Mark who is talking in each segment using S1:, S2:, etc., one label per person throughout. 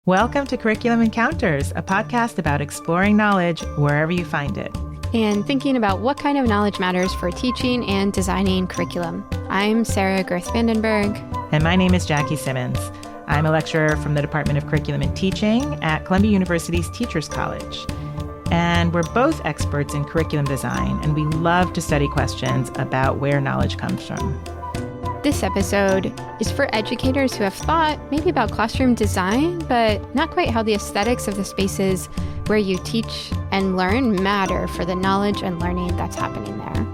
S1: Welcome to Curriculum Encounters, a podcast about exploring knowledge wherever you find it.
S2: And thinking about what kind of knowledge matters for teaching and designing curriculum. I'm Sarah Girth-Vandenberg.
S1: And my name is Jackie Simmons. I'm a lecturer from the Department of Curriculum and Teaching at Columbia University's Teachers College. And we're both experts in curriculum design, and we love to study questions about where knowledge comes from.
S2: This episode is for educators who have thought maybe about classroom design, but not quite how the aesthetics of the spaces where you teach and learn matter for the knowledge and learning that's happening there.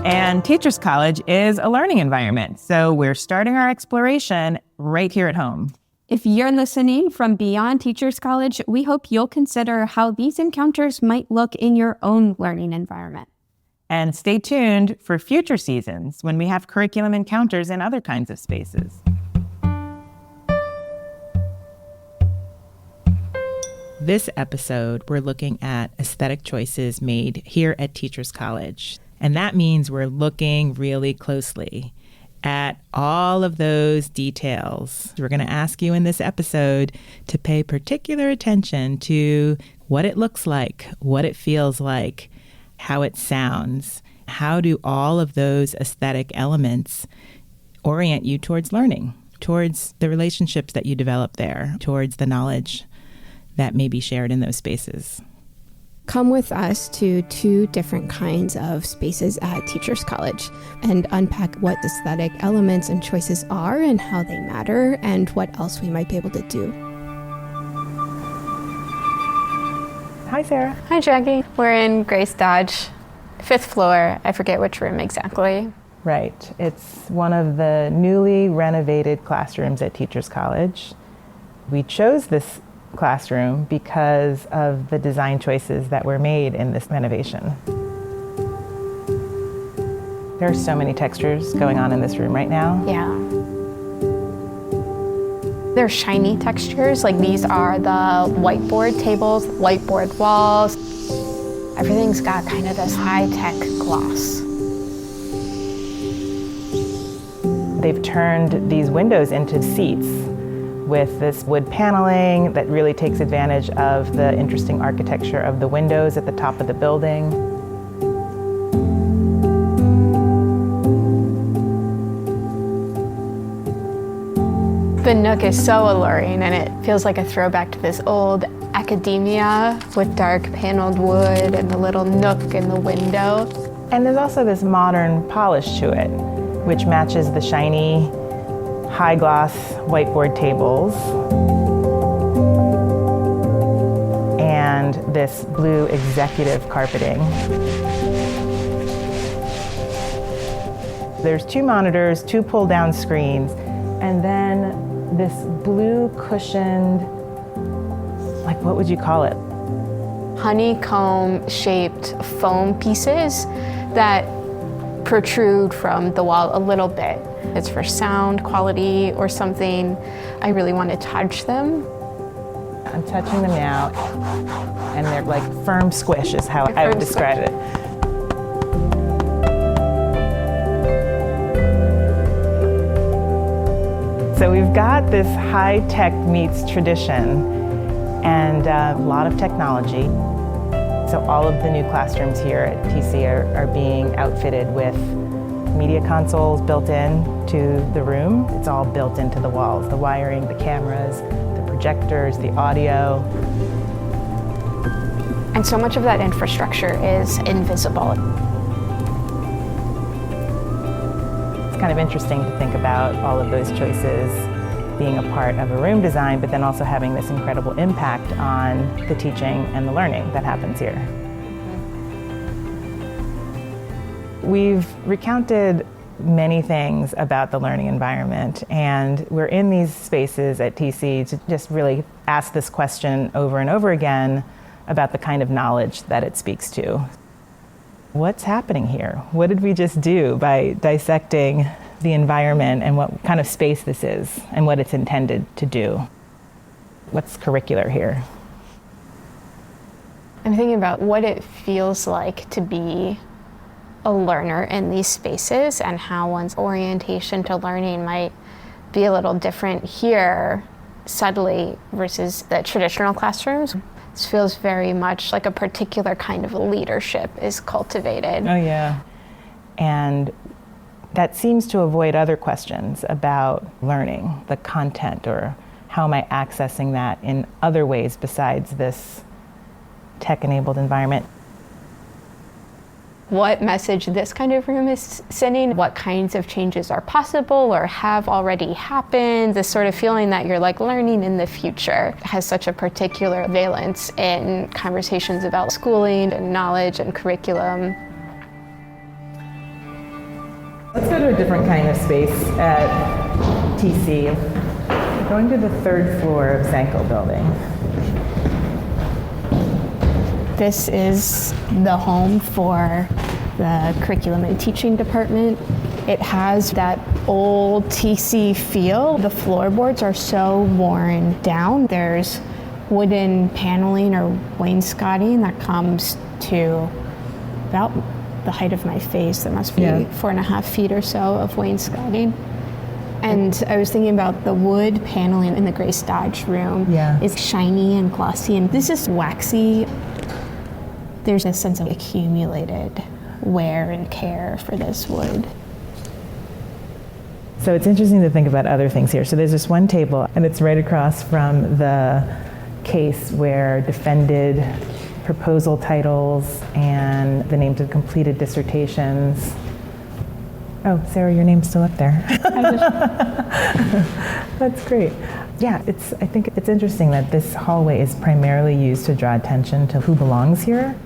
S1: And Teachers College is a learning environment, so we're starting our exploration right here at home.
S3: If you're listening from beyond Teachers College, we hope you'll consider how these encounters might look in your own learning environment.
S1: And stay tuned for future seasons when we have curriculum encounters in other kinds of spaces. This episode, we're looking at aesthetic choices made here at Teachers College. And that means we're looking really closely at all of those details. We're going to ask you in this episode to pay particular attention to what it looks like, what it feels like, how it sounds. How do all of those aesthetic elements orient you towards learning, towards the relationships that you develop there, towards the knowledge that may be shared in those spaces?
S2: Come with us to two different kinds of spaces at Teachers College and unpack what aesthetic elements and choices are and how they matter and what else we might be able to do.
S1: Hi, Sarah.
S2: Hi, Jackie. We're in Grace Dodge, 5th floor. I forget which room exactly.
S1: Right. It's one of the newly renovated classrooms at Teachers College. We chose this classroom because of the design choices that were made in this renovation. There are so many textures going on in this room right now.
S2: Yeah. They're shiny textures, like these are the whiteboard tables, whiteboard walls. Everything's got kind of this high-tech gloss.
S1: They've turned these windows into seats with this wood paneling that really takes advantage of the interesting architecture of the windows at the top of the building.
S2: The nook is so alluring, and it feels like a throwback to this old academia with dark paneled wood and the little nook in the window.
S1: And there's also this modern polish to it, which matches the shiny, high gloss whiteboard tables and this blue executive carpeting. There's two monitors, two pull-down screens, and then this blue cushioned, like what would you call it?
S2: Honeycomb-shaped foam pieces that protrude from the wall a little bit. It's for sound quality or something. I really want to touch them.
S1: I'm touching them now, and they're like firm squish is how I would describe it. So we've got this high-tech meets tradition and a lot of technology. So all of the new classrooms here at TC are being outfitted with media consoles built in to the room. It's all built into the walls, the wiring, the cameras, the projectors, the audio.
S2: And so much of that infrastructure is invisible.
S1: It's kind of interesting to think about all of those choices being a part of a room design, but then also having this incredible impact on the teaching and the learning that happens here. We've recounted many things about the learning environment, and we're in these spaces at TC to just really ask this question over and over again about the kind of knowledge that it speaks to. What's happening here? What did we just do by dissecting the environment and what kind of space this is and what it's intended to do? What's curricular here?
S2: I'm thinking about what it feels like to be a learner in these spaces and how one's orientation to learning might be a little different here, subtly, versus the traditional classrooms. This feels very much like a particular kind of leadership is cultivated.
S1: Oh, yeah. And that seems to avoid other questions about learning, the content, or how am I accessing that in other ways besides this tech-enabled environment.
S2: What message this kind of room is sending, what kinds of changes are possible or have already happened, this sort of feeling that you're like learning in the future has such a particular valence in conversations about schooling and knowledge and curriculum.
S1: Let's go to a different kind of space at TC. We're going to the third floor of Zanko Building.
S2: This is the home for the curriculum and teaching department. It has that old TC feel. The floorboards are so worn down. There's wooden paneling or wainscoting that comes to about the height of my face. That must be 4.5 feet or so of wainscoting. And I was thinking about the wood paneling in the Grace Dodge room. It's shiny and glossy, and this is waxy. There's a sense of accumulated wear and care for this wood.
S1: So it's interesting to think about other things here. So there's this one table, and it's right across from the case where defended proposal titles and the names of completed dissertations. Oh, Sarah, your name's still up there. That's great. Yeah, I think it's interesting that this hallway is primarily used to draw attention to who belongs here.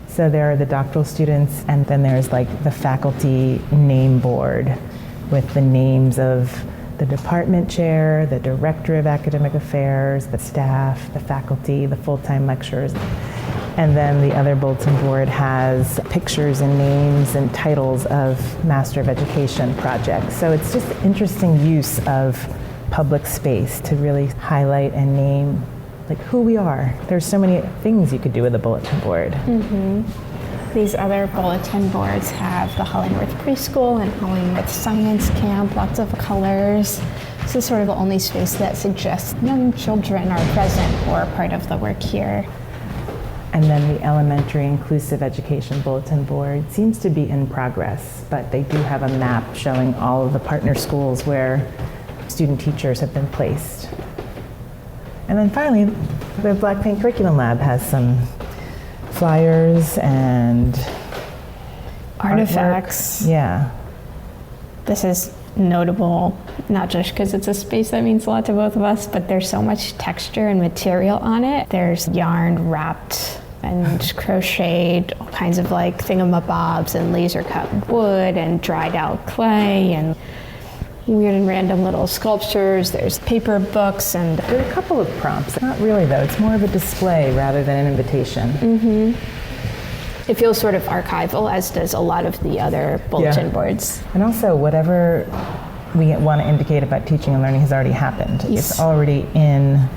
S1: So there are the doctoral students, and then there's like the faculty name board with the names of the department chair, the director of academic affairs, the staff, the faculty, the full-time lecturers. And then the other bulletin board has pictures and names and titles of Master of Education projects. So it's just interesting use of public space to really highlight and name like who we are. There's so many things you could do with a bulletin board.
S2: Mm-hmm. These other bulletin boards have the Hollingworth Preschool and Hollingworth Science Camp, lots of colors. This is sort of the only space that suggests young children are present or part of the work here.
S1: And then the elementary inclusive education bulletin board seems to be in progress, but they do have a map showing all of the partner schools where student teachers have been placed. And then finally, the Black Paint Curriculum Lab has some flyers and
S2: artifacts.
S1: Artwork. Yeah.
S2: This is notable, not just because it's a space that means a lot to both of us, but there's so much texture and material on it. There's yarn wrapped and crocheted, all kinds of like thingamabobs and laser cut wood and dried out clay and weird and random little sculptures. There's paper books, and
S1: there are a couple of prompts. Not really though, it's more of a display rather than an invitation.
S2: Mm-hmm. It feels sort of archival, as does a lot of the other bulletin boards.
S1: And also whatever we want to indicate about teaching and learning has already happened.
S2: Yes.
S1: It's already in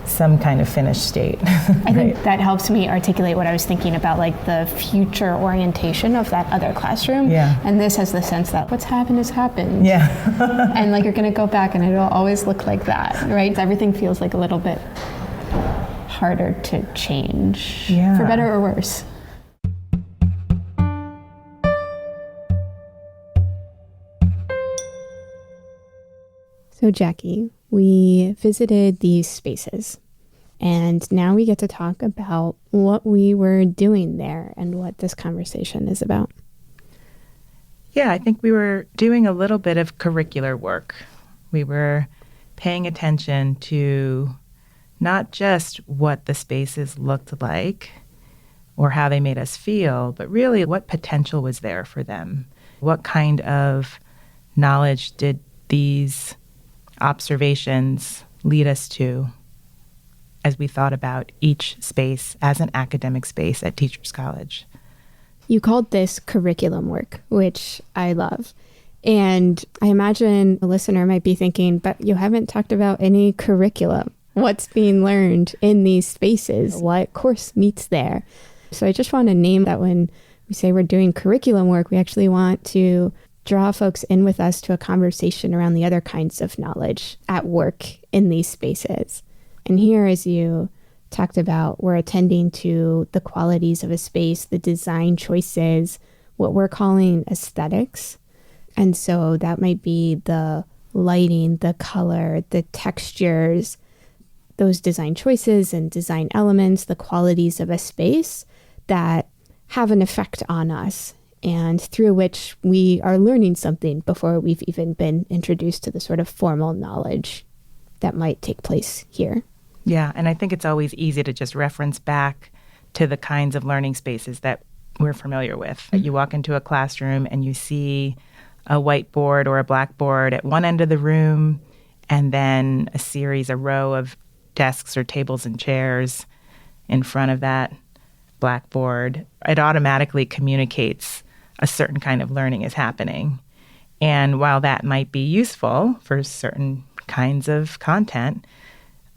S1: some kind of finished state.
S2: I think that helps me articulate what I was thinking about, like the future orientation of that other classroom.
S1: Yeah.
S2: And this has the sense that what's happened has happened.
S1: Yeah.
S2: And like you're going to go back and it'll always look like that, right? Everything feels like a little bit harder to change, for better or worse. So Jackie, we visited these spaces, and now we get to talk about what we were doing there and what this conversation is about.
S1: Yeah, I think we were doing a little bit of curricular work. We were paying attention to not just what the spaces looked like or how they made us feel, but really what potential was there for them. What kind of knowledge did these observations lead us to as we thought about each space as an academic space at Teachers College.
S2: You called this curriculum work, which I love. And I imagine a listener might be thinking, but you haven't talked about any curriculum. What's being learned in these spaces? What course meets there? So I just want to name that when we say we're doing curriculum work, we actually want to
S3: draw folks in with us to a conversation around the other kinds of knowledge at work in these spaces. And here, as you talked about, we're attending to the qualities of a space, the design choices, what we're calling aesthetics. And so that might be the lighting, the color, the textures, those design choices and design elements, the qualities of a space that have an effect on us and through which we are learning something before we've even been introduced to the sort of formal knowledge that might take place here.
S1: Yeah, and I think it's always easy to just reference back to the kinds of learning spaces that we're familiar with. Mm-hmm. You walk into a classroom and you see a whiteboard or a blackboard at one end of the room, and then a row of desks or tables and chairs in front of that blackboard. It automatically communicates a certain kind of learning is happening. And while that might be useful for certain kinds of content,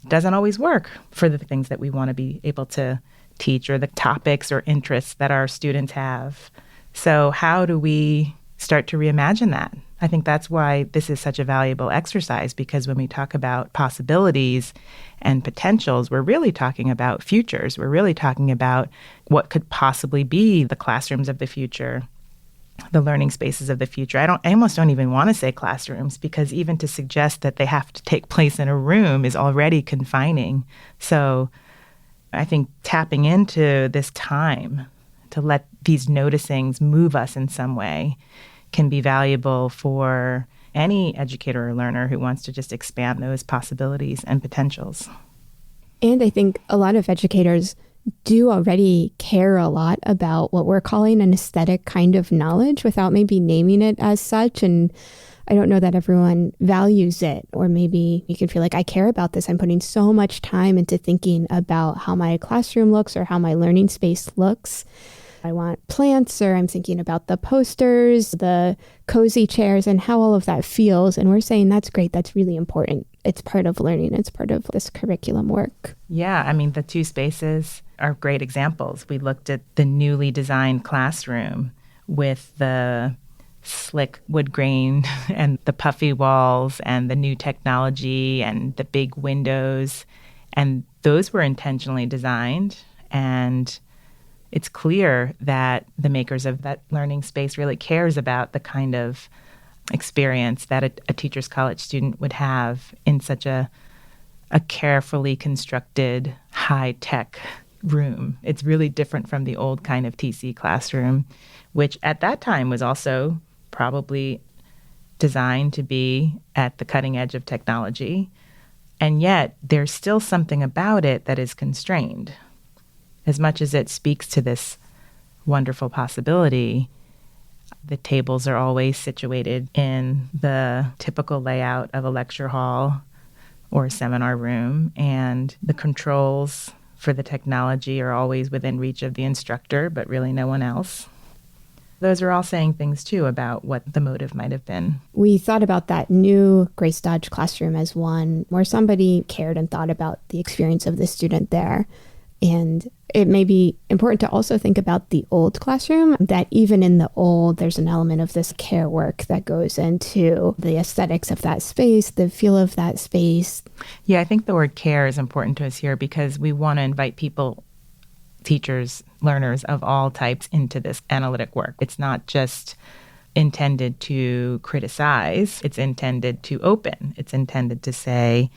S1: it doesn't always work for the things that we want to be able to teach or the topics or interests that our students have. So how do we start to reimagine that? I think that's why this is such a valuable exercise, because when we talk about possibilities and potentials, we're really talking about futures. We're really talking about what could possibly be the classrooms of the future, the learning spaces of the future. I almost don't even want to say classrooms, because even to suggest that they have to take place in a room is already confining. So I think tapping into this time to let these noticings move us in some way can be valuable for any educator or learner who wants to just expand those possibilities and potentials.
S3: And I think a lot of educators do already care a lot about what we're calling an aesthetic kind of knowledge without maybe naming it as such. And I don't know that everyone values it, or maybe you can feel like, I care about this. I'm putting so much time into thinking about how my classroom looks or how my learning space looks. I want plants, or I'm thinking about the posters, the cozy chairs, and how all of that feels. And we're saying that's great. That's really important. It's part of learning. It's part of this curriculum work.
S1: Yeah, I mean, the two spaces are great examples. We looked at the newly designed classroom with the slick wood grain and the puffy walls and the new technology and the big windows. And those were intentionally designed. And it's clear that the makers of that learning space really cares about the kind of experience that a Teachers College student would have in such a carefully constructed, high-tech room. It's really different from the old kind of TC classroom, which at that time was also probably designed to be at the cutting edge of technology. And yet there's still something about it that is constrained. As much as it speaks to this wonderful possibility, the tables are always situated in the typical layout of a lecture hall or a seminar room, and the controls for the technology are always within reach of the instructor, but really no one else. Those are all saying things, too, about what the motive might have been.
S3: We thought about that new Grace Dodge classroom as one where somebody cared and thought about the experience of the student there. And it may be important to also think about the old classroom, that even in the old, there's an element of this care work that goes into the aesthetics of that space, the feel of that space.
S1: Yeah, I think the word care is important to us here because we want to invite people, teachers, learners of all types into this analytic work. It's not just intended to criticize. It's intended to open. It's intended to say,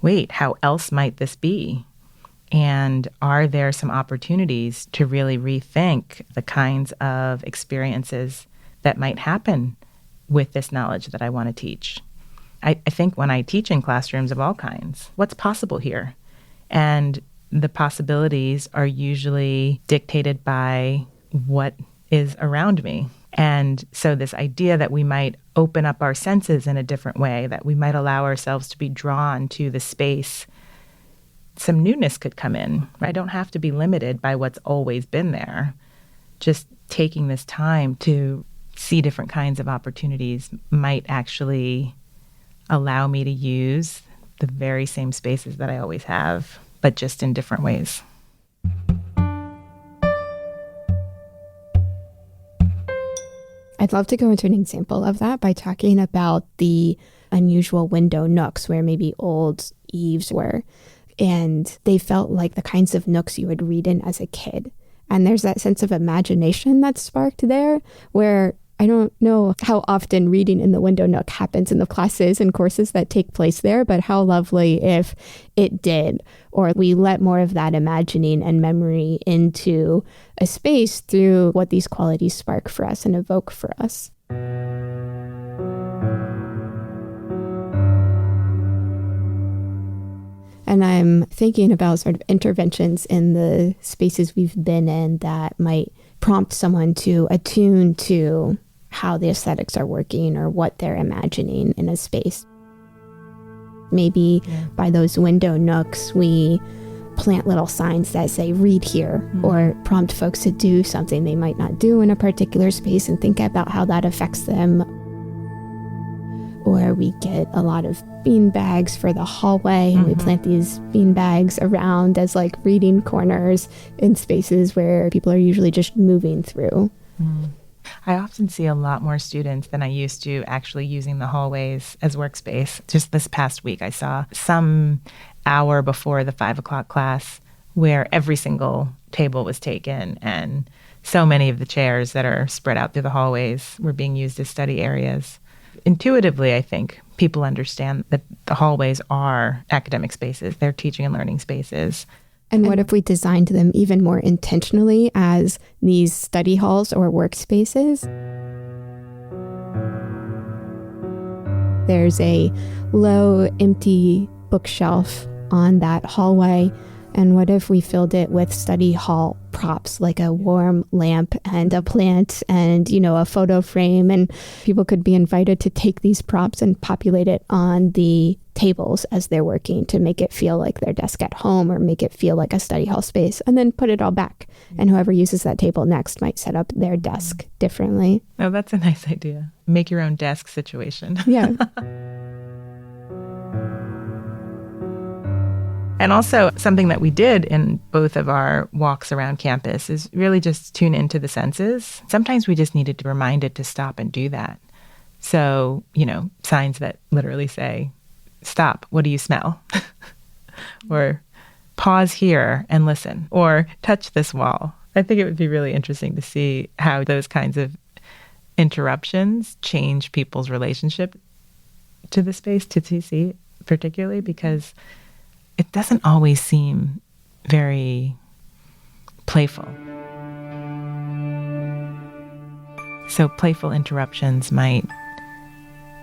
S1: wait, how else might this be? And are there some opportunities to really rethink the kinds of experiences that might happen with this knowledge that I want to teach? I think when I teach in classrooms of all kinds, what's possible here? And the possibilities are usually dictated by what is around me. And so this idea that we might open up our senses in a different way, that we might allow ourselves to be drawn to the space, some newness could come in. I don't have to be limited by what's always been there. Just taking this time to see different kinds of opportunities might actually allow me to use the very same spaces that I always have, but just in different ways.
S3: I I'd love to go into an example of that by talking about the unusual window nooks where maybe old eaves were. And they felt like the kinds of nooks you would read in as a kid. And there's that sense of imagination that's sparked there where I don't know how often reading in the window nook happens in the classes and courses that take place there, but how lovely if it did, or we let more of that imagining and memory into a space through what these qualities spark for us and evoke for us. And I'm thinking about sort of interventions in the spaces we've been in that might prompt someone to attune to how the aesthetics are working or what they're imagining in a space. Maybe by those window nooks, we plant little signs that say, read here, or prompt folks to do something they might not do in a particular space and think about how that affects them. Or we get a lot of bean bags for the hallway, and we plant these bean bags around as like reading corners in spaces where people are usually just moving through.
S1: I often see a lot more students than I used to actually using the hallways as workspace. Just this past week, I saw some hour before the 5 o'clock class where every single table was taken, and so many of the chairs that are spread out through the hallways were being used as study areas. Intuitively, I think people understand that the hallways are academic spaces. They're teaching and learning spaces.
S3: And what if we designed them even more intentionally as these study halls or workspaces? There's a low, empty bookshelf on that hallway. And what if we filled it with study hall props, like a warm lamp and a plant and, a photo frame, and people could be invited to take these props and populate it on the tables as they're working to make it feel like their desk at home or make it feel like a study hall space, and then put it all back. And whoever uses that table next might set up their desk differently.
S1: Oh, that's a nice idea. Make your own desk situation.
S3: Yeah.
S1: And also something that we did in both of our walks around campus is really just tune into the senses. Sometimes we just needed to be reminded to stop and do that. So, signs that literally say, stop, what do you smell? Or pause here and listen, or touch this wall. I think it would be really interesting to see how those kinds of interruptions change people's relationship to the space, to TC particularly, because it doesn't always seem very playful. So playful interruptions might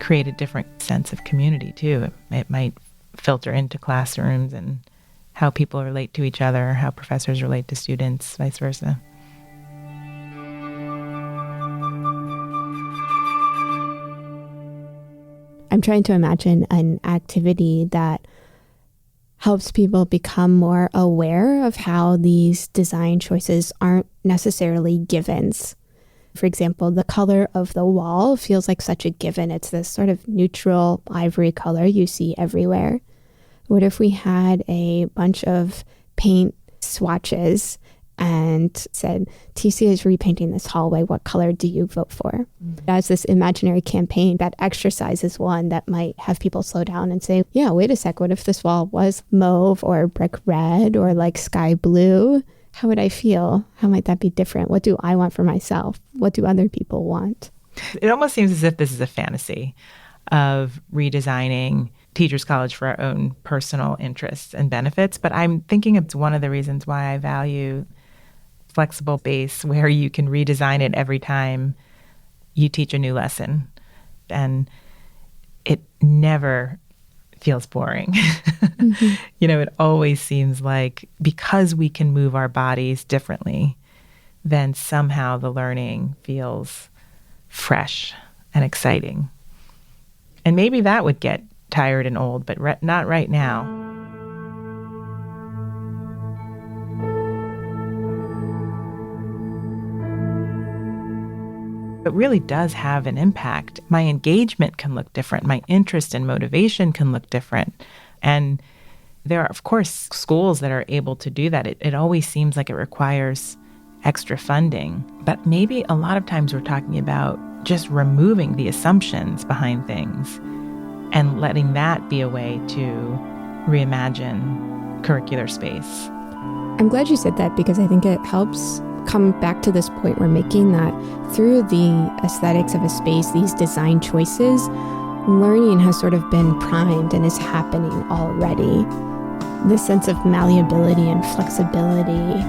S1: create a different sense of community too. It might filter into classrooms and how people relate to each other, how professors relate to students, vice versa.
S3: I'm trying to imagine an activity that helps people become more aware of how these design choices aren't necessarily givens. For example, the color of the wall feels like such a given. It's this sort of neutral ivory color you see everywhere. What if we had a bunch of paint swatches and said, TC is repainting this hallway. What color do you vote for? As this imaginary campaign, that exercise is one that might have people slow down and say, yeah, wait a sec, what if this wall was mauve or brick red or like sky blue? How would I feel? How might that be different? What do I want for myself? What do other people want?
S1: It almost seems as if this is a fantasy of redesigning Teachers College for our own personal interests and benefits. But I'm thinking it's one of the reasons why I value flexible base where you can redesign it every time you teach a new lesson. And it never feels boring. Mm-hmm. It always seems like because we can move our bodies differently, then somehow the learning feels fresh and exciting. And maybe that would get tired and old, but not right now. It really does have an impact. My engagement can look different. My interest and motivation can look different. And there are, of course, schools that are able to do that. It always seems like it requires extra funding. But maybe a lot of times we're talking about just removing the assumptions behind things and letting that be a way to reimagine curricular space.
S3: I'm glad you said that, because I think it helps come back to this point we're making, that through the aesthetics of a space, these design choices, learning has sort of been primed and is happening already. This sense of malleability and flexibility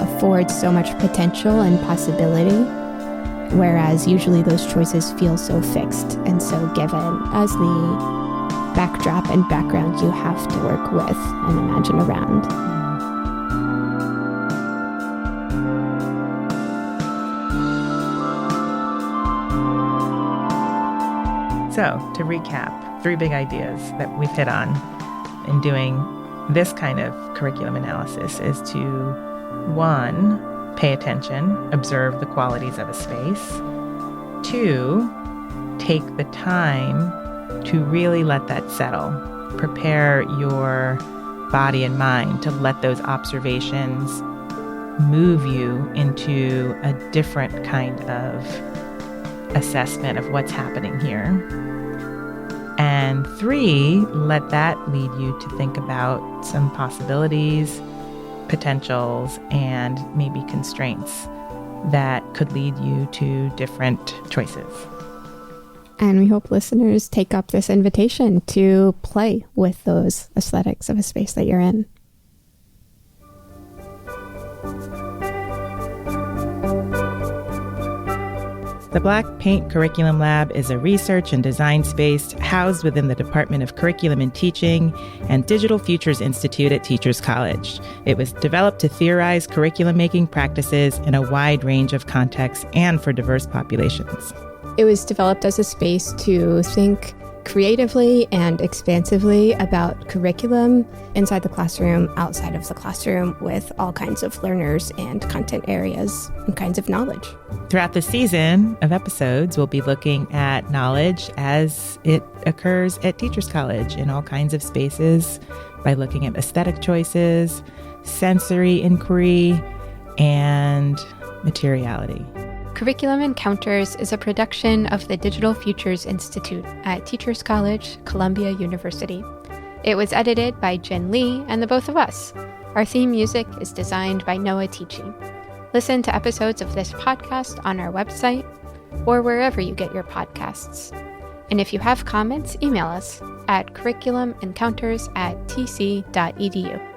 S3: affords so much potential and possibility, whereas usually those choices feel so fixed and so given as the backdrop and background you have to work with and imagine around.
S1: So, to recap, 3 big ideas that we've hit on in doing this kind of curriculum analysis is to, 1, pay attention, observe the qualities of a space. 2, take the time to really let that settle. Prepare your body and mind to let those observations move you into a different kind of assessment of what's happening here. And 3, let that lead you to think about some possibilities, potentials, and maybe constraints that could lead you to different choices.
S3: And we hope listeners take up this invitation to play with those aesthetics of a space that you're in.
S1: The Black Paint Curriculum Lab is a research and design space housed within the Department of Curriculum and Teaching and Digital Futures Institute at Teachers College. It was developed to theorize curriculum making practices in a wide range of contexts and for diverse populations.
S3: It was developed as a space to think creatively and expansively about curriculum inside the classroom, outside of the classroom, with all kinds of learners and content areas and kinds of knowledge.
S1: Throughout the season of episodes, we'll be looking at knowledge as it occurs at Teachers College in all kinds of spaces by looking at aesthetic choices, sensory inquiry, and materiality.
S2: Curriculum Encounters is a production of the Digital Futures Institute at Teachers College, Columbia University. It was edited by Jen Lee and the both of us. Our theme music is designed by Noah Tichy. Listen to episodes of this podcast on our website or wherever you get your podcasts. And if you have comments, email us at curriculumencounters@tc.edu.